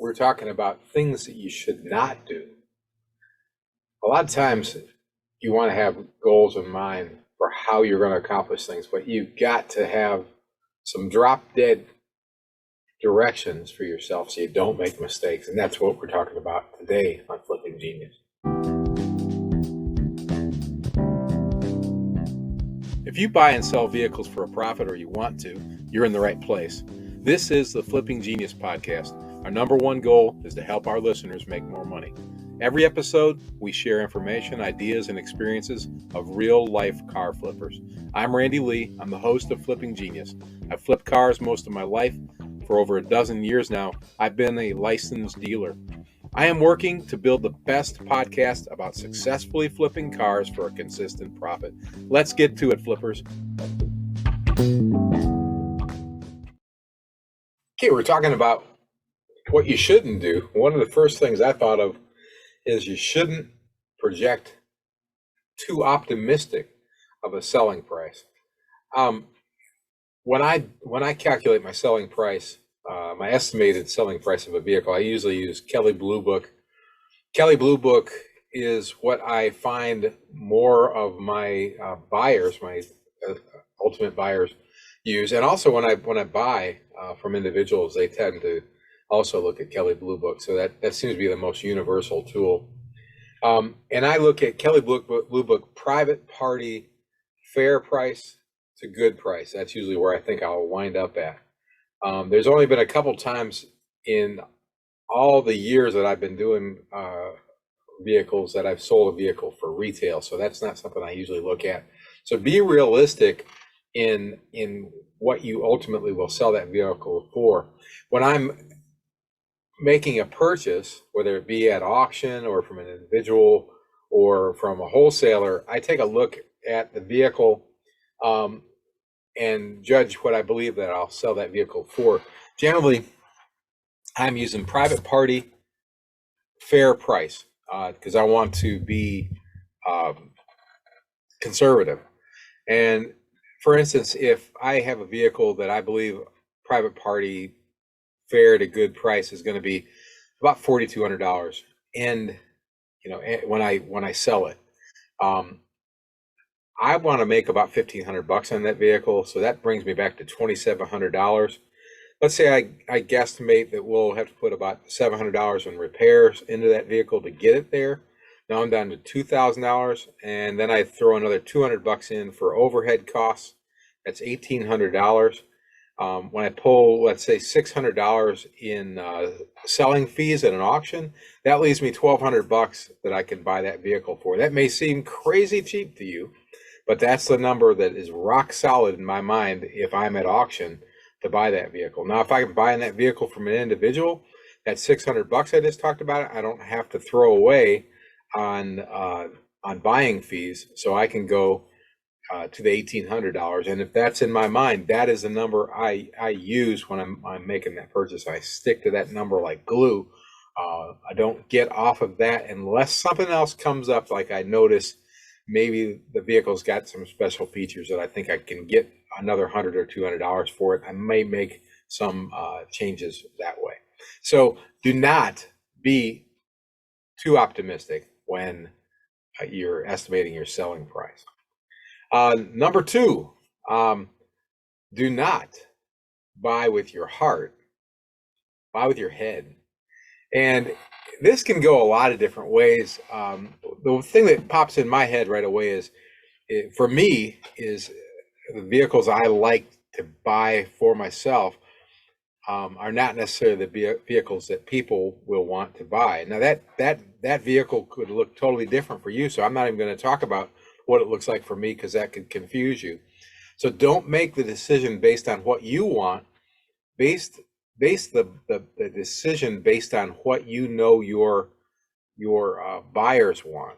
we're talking about things that you should not do. A lot of times you want to have goals in mind for how you're going to accomplish things, but you've got to have some drop dead directions for yourself so you don't make mistakes. And that's what we're talking about today on Flipping Genius. If you buy and sell vehicles for a profit, or you want to, you're in the right place. This is the Flipping Genius podcast. Our number one goal is to help our listeners make more money. Every episode, we share information, ideas, and experiences of real-life car flippers. I'm Randy Lee. I'm the host of Flipping Genius. I've flipped cars most of my life. For over a dozen years now, I've been a licensed dealer. I am working to build the best podcast about successfully flipping cars for a consistent profit. Let's get to it, flippers. Okay, we're talking about what you shouldn't do. One of the first things I thought of is you shouldn't project too optimistic of a selling price. When I calculate my selling price, my estimated selling price of a vehicle, I usually use Kelley Blue Book. Kelley Blue Book is what I find more of my buyers, my ultimate buyers, use, and also when I buy from individuals, they tend to also look at Kelley Blue Book. So that seems to be the most universal tool. And I look at Kelley Blue Book private party fair price to good price. That's usually where I think I'll wind up at. There's only been a couple times in all the years that I've been doing vehicles that I've sold a vehicle for retail. So that's not something I usually look at. So be realistic in what you ultimately will sell that vehicle for. When I'm making a purchase, whether it be at auction or from an individual or from a wholesaler, I take a look at the vehicle and judge what I believe that I'll sell that vehicle for. Generally, I'm using private party fair price because I want to be conservative. And for instance, if I have a vehicle that I believe private party fair to good price is going to be about $4,200, and when I sell it, I want to make about $1,500 on that vehicle, so that brings me back to $2,700. Let's say I guesstimate that we'll have to put about $700 in repairs into that vehicle to get it there. Now I'm down to $2,000, and then I throw another $200 in for overhead costs. That's $1,800. When I pull, let's say, $600 in selling fees at an auction, that leaves me $1,200 that I can buy that vehicle for. That may seem crazy cheap to you, but that's the number that is rock solid in my mind if I'm at auction to buy that vehicle. Now, if I'm buying that vehicle from an individual, that $600 I just talked about, I don't have to throw away on buying fees, so I can go to the $1,800. And if that's in my mind, that is the number I use when I'm making that purchase. I stick to that number like glue. I don't get off of that unless something else comes up, like I notice maybe the vehicle's got some special features that I think I can get another $100 or $200 for it. I may make some changes that way. So do not be too optimistic when you're estimating your selling price. Number two, do not buy with your heart, buy with your head. And this can go a lot of different ways. The thing that pops in my head right away is, for me, is the vehicles I like to buy for myself are not necessarily the vehicles that people will want to buy. Now that vehicle could look totally different for you, so I'm not even going to talk about what it looks like for me because that could confuse you. So don't make the decision based on what you want. Base the decision based on what you know your buyers want,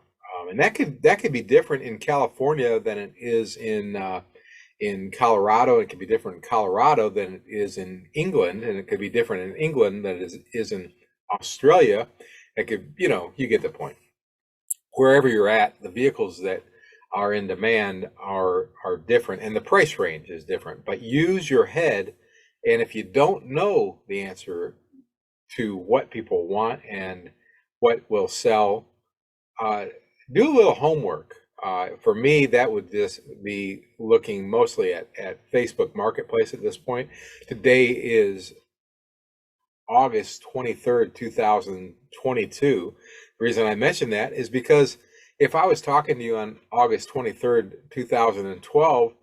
and that could be different in California than it is in Colorado. It could be different in Colorado than it is in England, and it could be different in England than it is in Australia. It could, you get the point. Wherever you're at, the vehicles that are in demand are different, and the price range is different. But use your head, and if you don't know the answer to what people want and what will sell. Do a little homework. For me, that would just be looking mostly at Facebook Marketplace at this point. Today is August 23rd, 2022. The reason I mention that is because if I was talking to you on August 23rd, 2012,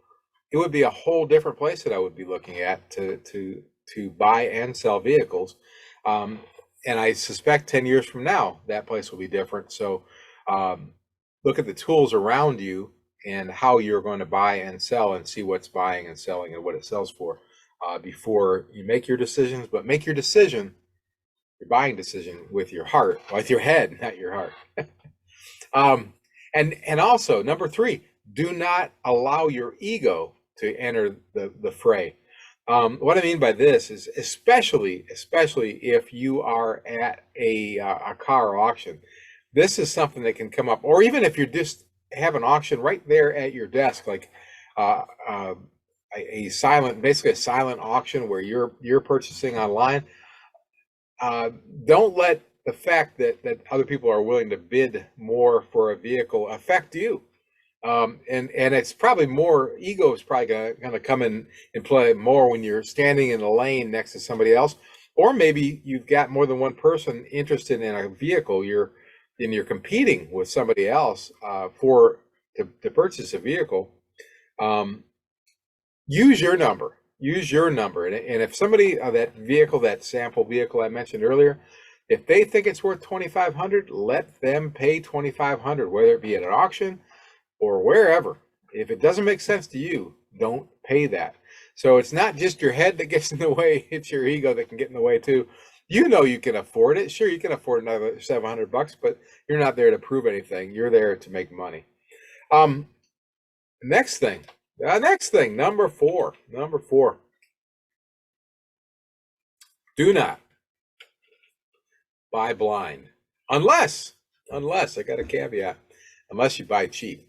it would be a whole different place that I would be looking at to buy and sell vehicles. Um, and I suspect 10 years from now, that place will be different. So look at the tools around you and how you're going to buy and sell and see what's buying and selling and what it sells for before you make your decisions. But make your decision, your buying decision, with your heart, with your head, not your heart. um, and also, number three, do not allow your ego to enter the fray. What I mean by this is especially if you are at a car auction, this is something that can come up, or even if you just have an auction right there at your desk, like uh, uh, basically a silent auction where you're purchasing online. Uh, don't let the fact that other people are willing to bid more for a vehicle affect you. And it's probably more, ego is probably going to come in and play more when you're standing in a lane next to somebody else, or maybe you've got more than one person interested in a vehicle. You're competing with somebody else to purchase a vehicle. Um, use your number. Use your number, and if somebody that vehicle, that sample vehicle I mentioned earlier, if they think it's worth 2,500, let them pay 2,500, whether it be at an auction or wherever. If it doesn't make sense to you, don't pay that. So it's not just your head that gets in the way, it's your ego that can get in the way too. You know you can afford it. Sure, you can afford another $700, but you're not there to prove anything. You're there to make money. Um, next thing, number four. Do not buy blind, unless I got a caveat, unless you buy cheap.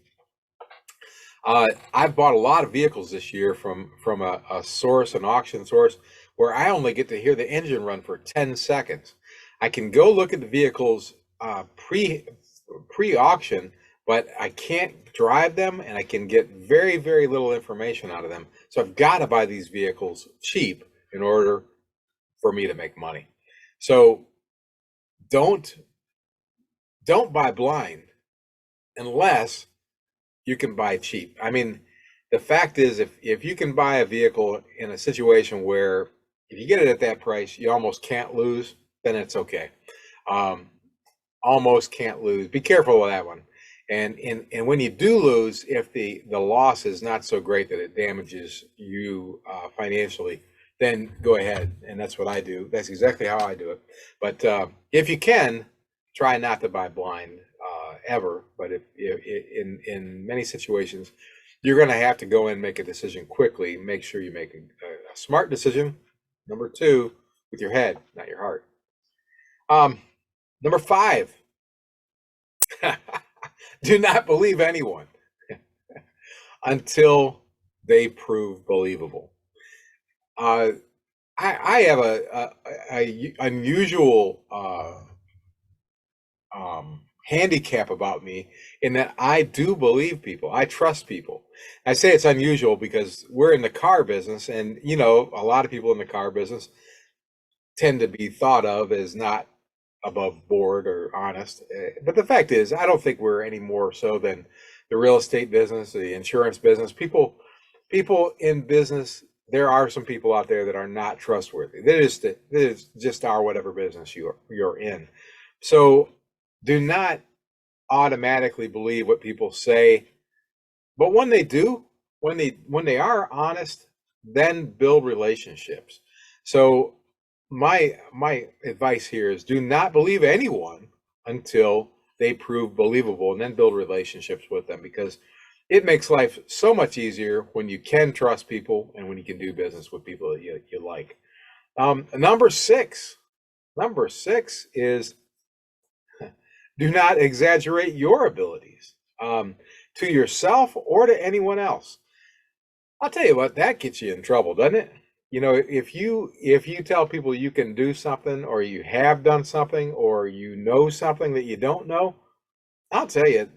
I've bought a lot of vehicles this year from a source, an auction source, where I only get to hear the engine run for 10 seconds. I can go look at the vehicles pre-auction, but I can't drive them, and I can get very, very little information out of them. So I've got to buy these vehicles cheap in order for me to make money. So don't buy blind unless you can buy cheap. I mean, the fact is, if you can buy a vehicle in a situation where if you get it at that price, you almost can't lose, then it's okay. Almost can't lose. Be careful with that one. And when you do lose, if the loss is not so great that it damages you financially, then go ahead. And that's what I do. That's exactly how I do it. But if you can, try not to buy blind ever. But if in many situations, you're going to have to go in and make a decision quickly. Make sure you make a smart decision. Number two, with your head, not your heart. Number five, do not believe anyone until they prove believable. I have a unusual handicap about me in that I do believe people. I trust people. I say it's unusual because we're in the car business, and you know, a lot of people in the car business tend to be thought of as not above board or honest. But the fact is, I don't think we're any more so than the real estate business, the insurance business. People in business, there are some people out there that are not trustworthy. They just are whatever business you're in. So do not automatically believe what people say. But when they do, when they are honest, then build relationships. So my advice here is do not believe anyone until they prove believable, and then build relationships with them, because it makes life so much easier when you can trust people and when you can do business with people that you like. Number six is do not exaggerate your abilities to yourself or to anyone else. I'll tell you what, that gets you in trouble, doesn't it? You know, if you tell people you can do something, or you have done something, or you know something that you don't know, I'll tell you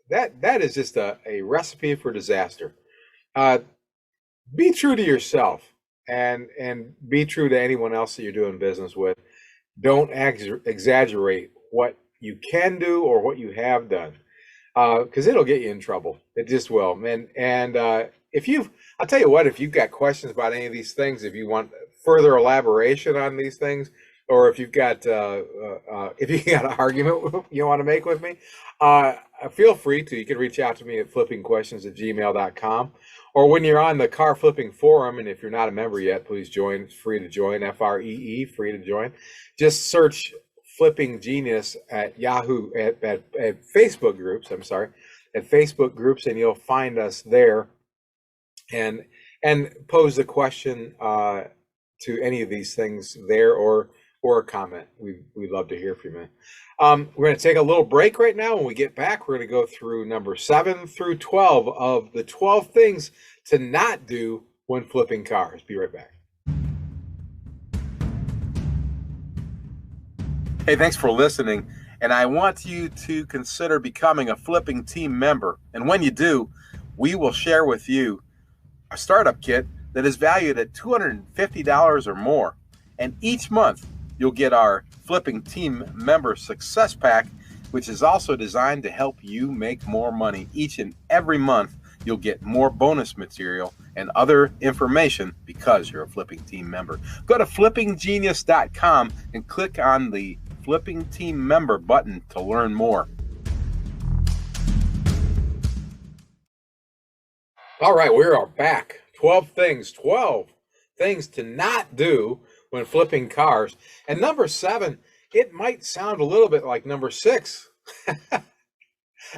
that is just a recipe for disaster. Uh, be true to yourself, and be true to anyone else that you're doing business with. Don't exaggerate what you can do or what you have done, because it'll get you in trouble. It just will. And if you've, I'll tell you what, if you've got questions about any of these things, if you want further elaboration on these things, or if you've got if you got an argument you want to make with me, feel free to. You can reach out to me at flippingquestions@gmail.com, or when you're on the car flipping forum. And if you're not a member yet, please join. It's free to join. FREE, free to join. Just search Flipping Genius at Yahoo at Facebook groups. I'm sorry, at Facebook groups, and you'll find us there. And pose a question to any of these things there, or a comment. We'd love to hear from you. We're going to take a little break right now. When we get back, we're going to go through number 7 through 12 of the 12 things to not do when flipping cars. Be right back. Hey, thanks for listening. And I want you to consider becoming a Flipping Team member. And when you do, we will share with you a startup kit that is valued at $250 or more. And each month, you'll get our Flipping Team Member Success Pack, which is also designed to help you make more money. Each and every month, you'll get more bonus material and other information because you're a Flipping Team member. Go to flippinggenius.com and click on the Flipping Team Member button to learn more. All right, we are back. 12 things to not do when flipping cars. And number 7, it might sound a little bit like number 6. And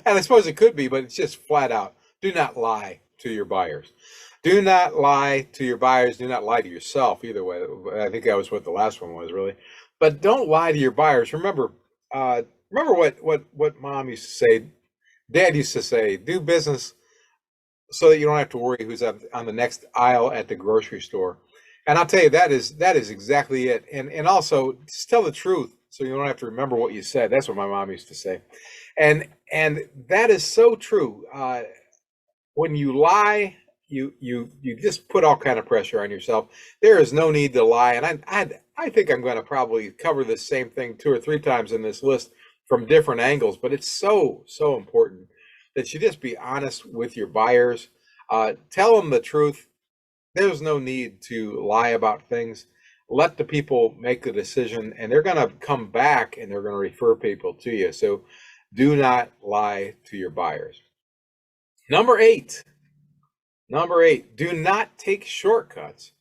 I suppose it could be, but it's just flat out. Do not lie to your buyers. Do not lie to your buyers. Do not lie to yourself either way. I think that was what the last one was, really. But don't lie to your buyers. Remember what Mom used to say, Dad used to say, do business so that you don't have to worry who's on the next aisle at the grocery store. And I'll tell you, that is exactly it. And also, just tell the truth so you don't have to remember what you said. That's what my mom used to say. And that is so true. When you lie, you just put all kind of pressure on yourself. There is no need to lie. And I think I'm going to probably cover the same thing 2 or 3 times in this list from different angles, but it's so important that you just be honest with your buyers. Tell them the truth. There's no need to lie about things. Let the people make the decision, and they're going to come back and they're going to refer people to you. So do not lie to your buyers. Number 8, do not take shortcuts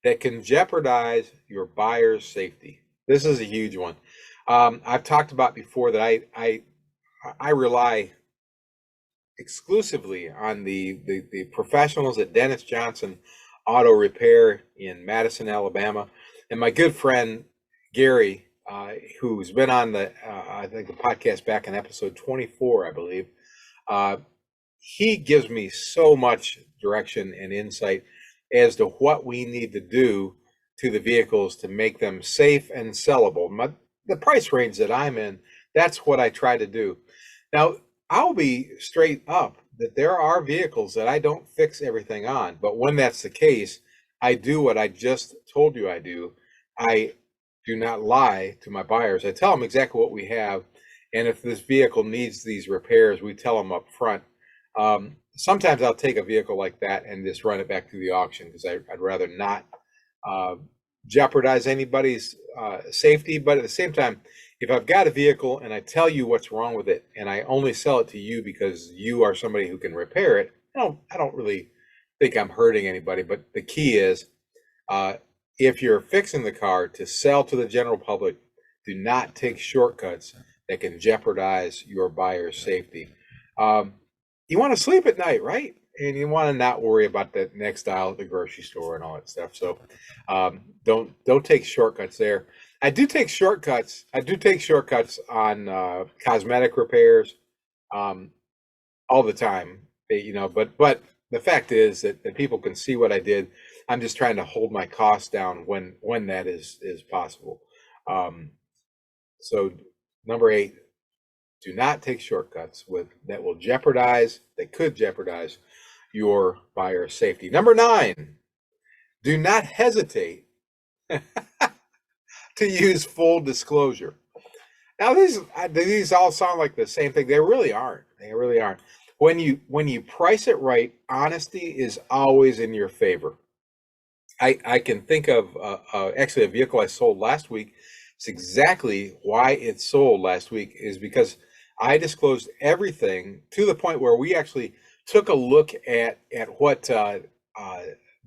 that can jeopardize your buyer's safety. This is a huge one. I've talked about before that I rely exclusively on the professionals at Dennis Johnson Auto Repair in Madison, Alabama, and my good friend Gary, who's been on the I think the podcast back in episode 24, I believe. He gives me so much direction and insight as to what we need to do to the vehicles to make them safe and sellable. The price range that I'm in, that's what I try to do. Now, I'll be straight up that there are vehicles that I don't fix everything on, but when that's the case, I do what I just told you I do. I do not lie to my buyers. I tell them exactly what we have, and if this vehicle needs these repairs, we tell them up front. Sometimes I'll take a vehicle like that and just run it back through the auction because I'd rather not jeopardize anybody's safety. But at the same time, if I've got a vehicle and I tell you what's wrong with it, and I only sell it to you because you are somebody who can repair it, I don't really think I'm hurting anybody. But the key is, if you're fixing the car to sell to the general public, do not take shortcuts that can jeopardize your buyer's safety. You want to sleep at night, right? And you want to not worry about that next aisle at the grocery store and all that stuff. So don't take shortcuts there. I do take shortcuts on cosmetic repairs all the time. But the fact is that people can see what I did. I'm just trying to hold my costs down when that is possible. So number 8, do not take shortcuts that could jeopardize your buyer's safety. Number 9, do not hesitate to use full disclosure. Now these all sound like the same thing. They really aren't. They really aren't. When you price it right, honesty is always in your favor. I can think of actually a vehicle I sold last week. It's exactly why it sold last week is because I disclosed everything to the point where we actually took a look at what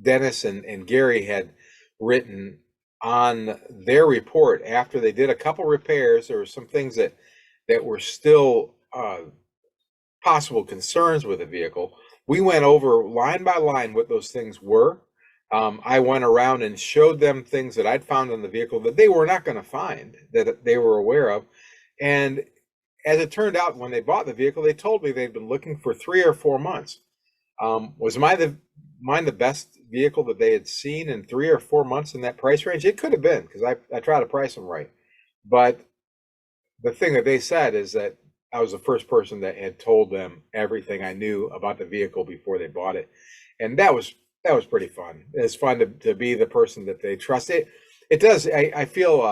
Dennis and Gary had written on their report after they did a couple repairs. There were some things that were still possible concerns with the vehicle. We went over line by line what those things were. I went around and showed them things that I'd found in the vehicle that they were not going to find, that they were aware of. And as it turned out, when they bought the vehicle, they told me they'd been looking for 3 or 4 months. Was mine the best vehicle that they had seen in 3 or 4 months in that price range? It could have been, because I try to price them right. But the thing that they said is that I was the first person that had told them everything I knew about the vehicle before they bought it. And that was pretty fun. It's fun to be the person that they trust. It does. I feel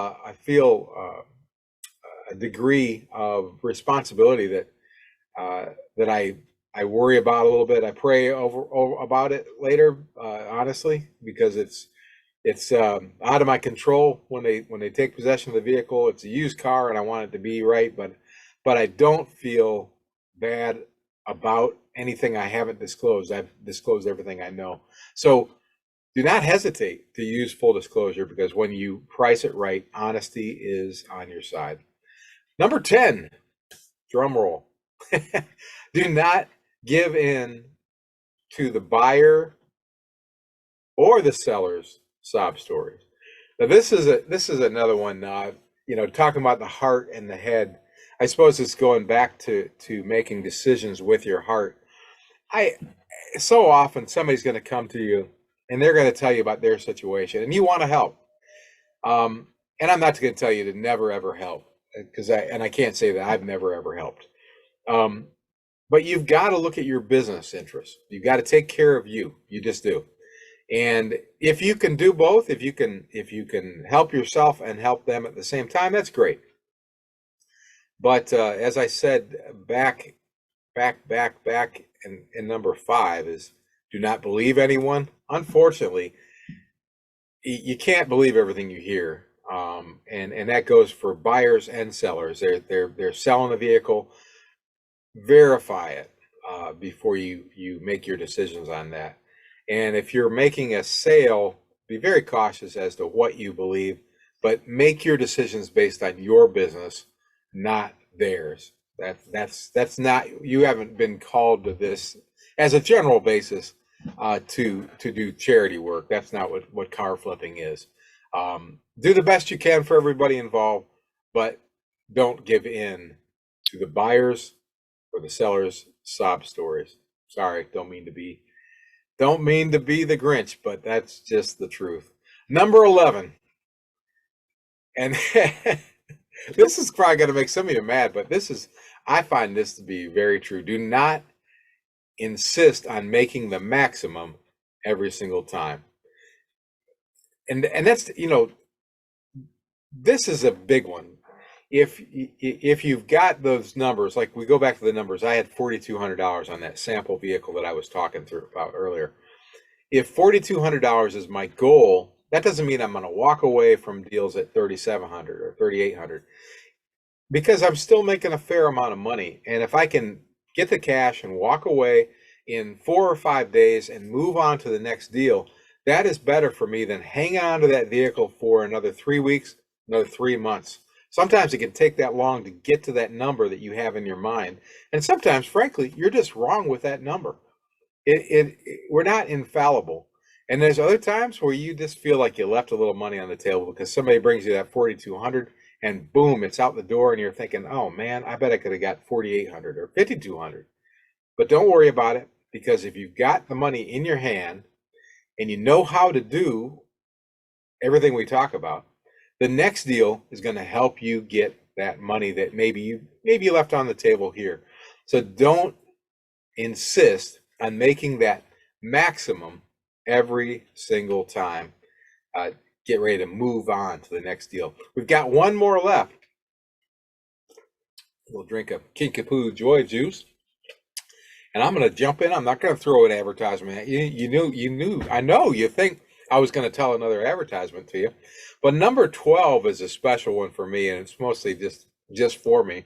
a degree of responsibility that I worry about a little bit. I pray over about it later, honestly, because it's out of my control when they take possession of the vehicle. It's a used car, and I want it to be right, but I don't feel bad about anything I haven't disclosed. I've disclosed everything I know. So do not hesitate to use full disclosure, because when you price it right, honesty is on your side. Number 10, drum roll. Do not give in to the buyer or the seller's sob stories. Now this is another one. Talking about the heart and the head. I suppose it's going back to making decisions with your heart. So often somebody's going to come to you and they're going to tell you about their situation, and you want to help. And I'm not going to tell you to never ever help, because I can't say that I've never ever helped. But you've got to look at your business interests. You've got to take care of you. You just do. And if you can do both, if you can help yourself and help them at the same time, that's great. But as I said back in number 5 is, do not believe anyone. Unfortunately, you can't believe everything you hear, and that goes for buyers and sellers. They're selling a vehicle. Verify it before you make your decisions on that. And if you're making a sale, be very cautious as to what you believe, but make your decisions based on your business, not theirs. That's not, you haven't been called to this as a general basis to do charity work. That's not what car flipping is. Do the best you can for everybody involved, but don't give in to the buyers or the sellers' sob stories. Sorry, don't mean to be the Grinch, but that's just the truth. Number 11, and this is probably going to make some of you mad, but I find this to be very true. Do not insist on making the maximum every single time. And that's, this is a big one. If you've got those numbers, like we go back to the numbers, I had $4,200 on that sample vehicle that I was talking about earlier. If $4,200 is my goal, that doesn't mean I'm going to walk away from deals at $3,700 or $3,800, because I'm still making a fair amount of money. And if I can get the cash and walk away in 4 or 5 days and move on to the next deal, that is better for me than hanging on to that vehicle for another 3 weeks, another 3 months. Sometimes it can take that long to get to that number that you have in your mind. And sometimes, frankly, you're just wrong with that number. We're not infallible. And there's other times where you just feel like you left a little money on the table because somebody brings you that 4,200 and boom, it's out the door, and you're thinking, oh man, I bet I could have got 4,800 or 5,200. But don't worry about it, because if you've got the money in your hand and you know how to do everything we talk about, the next deal is going to help you get that money that maybe you left on the table here. So don't insist on making that maximum every single time. Get ready to move on to the next deal. We've got one more left. We'll drink a Kinkapoo Joy Juice. And I'm going to jump in. I'm not going to throw an advertisement at you. You knew. I know you think I was going to tell another advertisement to you. But number 12 is a special one for me, and it's mostly just for me.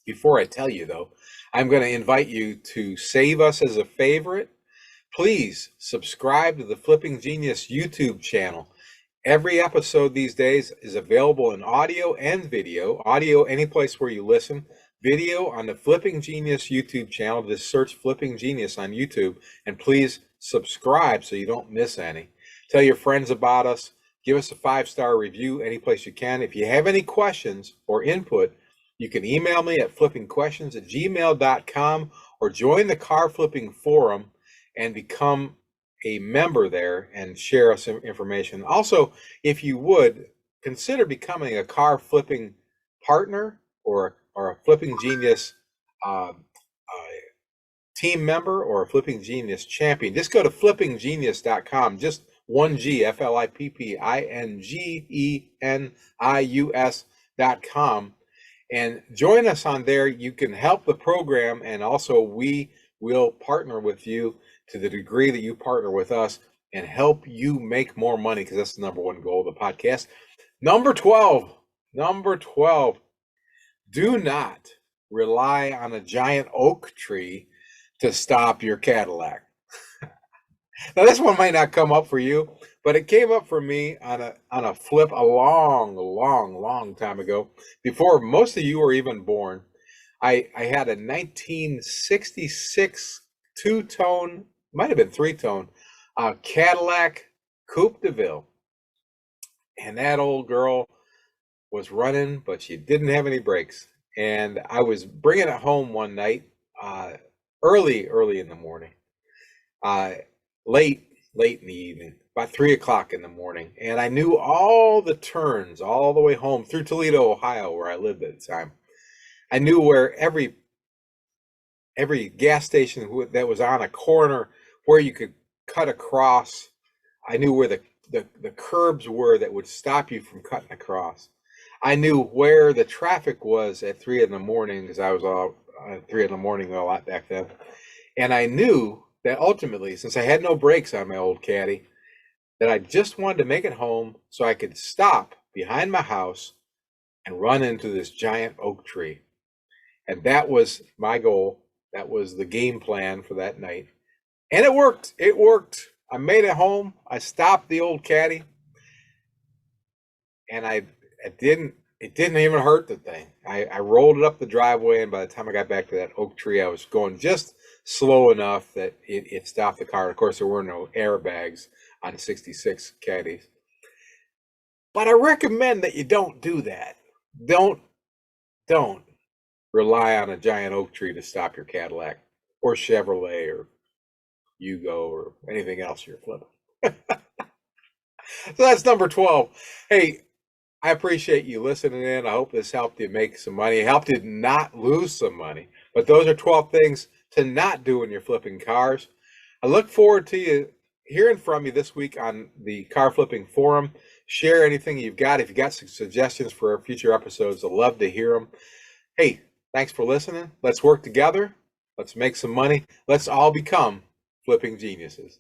Before I tell you, though, I'm going to invite you to save us as a favorite. Please subscribe to the Flipping Genius YouTube channel. Every episode these days is available in audio and video. Audio any place where you listen. Video on the Flipping Genius YouTube channel. Just search Flipping Genius on YouTube, and please subscribe so you don't miss any. Tell your friends about us. Give us a 5-star review any place you can. If you have any questions or input, you can email me at flippingquestions@gmail.com or join the Car Flipping Forum and become a member there and share us some information. Also, if you would, consider becoming a car flipping partner or a Flipping Genius team member or a Flipping Genius champion. Just go to flippinggenius.com, just one G, FLIPPINGENIUS.com, and join us on there. You can help the program, and also we will partner with you to the degree that you partner with us and help you make more money, because that's the number one goal of the podcast. Number 12, do not rely on a giant oak tree to stop your Cadillac. Now, this one might not come up for you, but it came up for me on a flip a long time ago, before most of you were even born. I had a 1966 two-tone, might have been three-tone, Cadillac Coupe de Ville. And that old girl was running, but she didn't have any brakes. And I was bringing it home one night, early in the morning, late in the evening, about 3 o'clock in the morning. And I knew all the turns all the way home through Toledo, Ohio, where I lived at the time. I knew where every gas station that was on a corner where you could cut across. I knew where the curbs were that would stop you from cutting across. I knew where the traffic was at 3 in the morning, because I was all 3 in the morning a lot back then. And I knew that ultimately, since I had no brakes on my old Caddy, that I just wanted to make it home so I could stop behind my house and run into this giant oak tree. And that was my goal. That was the game plan for that night. And it worked. It worked. I made it home. I stopped the old Caddy. And it didn't even hurt the thing. I rolled it up the driveway, and by the time I got back to that oak tree, I was going just slow enough that it stopped the car. Of course, there were no airbags on 66 Caddies. But I recommend that you don't do that. Don't rely on a giant oak tree to stop your Cadillac or Chevrolet or Yugo or anything else you're flipping. So that's number 12. Hey, I appreciate you listening in. I hope this helped you make some money. It helped you not lose some money. But those are 12 things to not do when you're flipping cars. I look forward to you hearing from you this week on the Car Flipping Forum. Share anything you've got. If you got some suggestions for future episodes, I'd love to hear them. Hey, thanks for listening. Let's work together. Let's make some money. Let's all become flipping geniuses.